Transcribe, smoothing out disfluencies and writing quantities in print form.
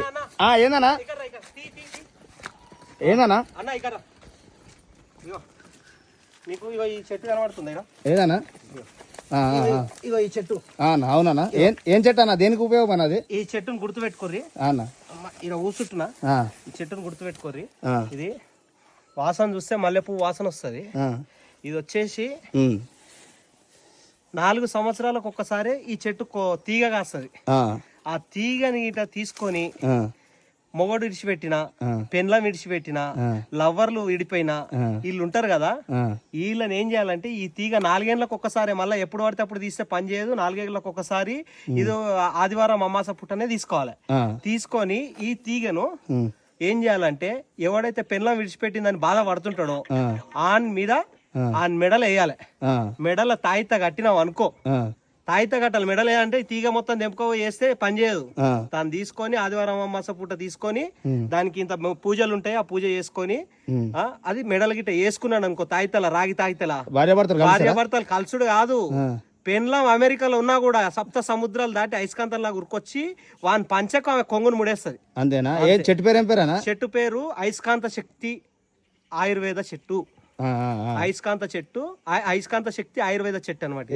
ఏందన్నా ఏందన్నా అన్న ఇక్కడ నీకు ఇగో ఈ చెట్టు కనబడుతుంది ఏదన్నా ఇగో ఈ చెట్టు అవునా ఏం చెట్టు అన్న దేనికి ఉపయోగం అది? ఈ చెట్టును గుర్తుపెట్టుకోర్రి అన్న ఇలా ఊసుట్టున్నా ఈ చెట్టును గుర్తుపెట్టుకోర్రి. ఇది వాసన చూస్తే మల్లెపువ్వు వాసన వస్తుంది. ఇది వచ్చేసి 4 సంవత్సరాలకు ఒక్కసారి ఈ చెట్టు తీగ కాస్తుంది. ఆ తీగని ఇట్లా తీసుకొని మొగడు విడిచిపెట్టిన, పెన్లం విడిచిపెట్టిన, లవ్వర్లు విడిపోయినా వీళ్ళు ఉంటారు కదా, వీళ్ళని ఏం చేయాలంటే ఈ తీగ 4 ఏళ్ళకి ఒక్కసారి, మళ్ళీ ఎప్పుడు పడితే అప్పుడు తీస్తే పని చేయదు, 4 ఏళ్ళకి ఒక్కసారి ఇది ఆదివారం అమాస పుట్టనే తీసుకోవాలి. తీసుకొని ఈ తీగను ఏం చేయాలంటే ఎవడైతే పెన్లం విడిచిపెట్టిందని బాధపడుతుంటాడో ఆన్ మీద ఆన్ మెడలు వేయాలి. మెడల తాయిత కట్టినావు అనుకో, తాయిత కట్టాలి. మెడలు వేయాలంటే తీగ మొత్తం తెంపుకో వేస్తే పని చేయదు. దాన్ని తీసుకొని ఆదివారం అమాస పూట తీసుకొని దానికి ఇంత పూజలు ఉంటాయి, ఆ పూజ చేసుకొని అది మెడల గిట్ట వేసుకున్నాడు అనుకో, తాయితల రాగి తాయితల భార్యాభర్తలు కలుసుడు కాదు. పెన్లం అమెరికాలో ఉన్నా కూడా 7 సముద్రాలు దాటి అయస్కాంతంలాగా ఉరుకొచ్చి వాని పంచకు ఆమె కొంగును ముడేస్తుంది. అంతేనా? చెట్టు పేరు ఏం పేరేనా? చెట్టు పేరు అయస్కాంత శక్తి ఆయుర్వేద చెట్టు. అయస్కాంత చెట్టు, అయస్కాంత శక్తి ఆయుర్వేద చెట్టు అనమాట.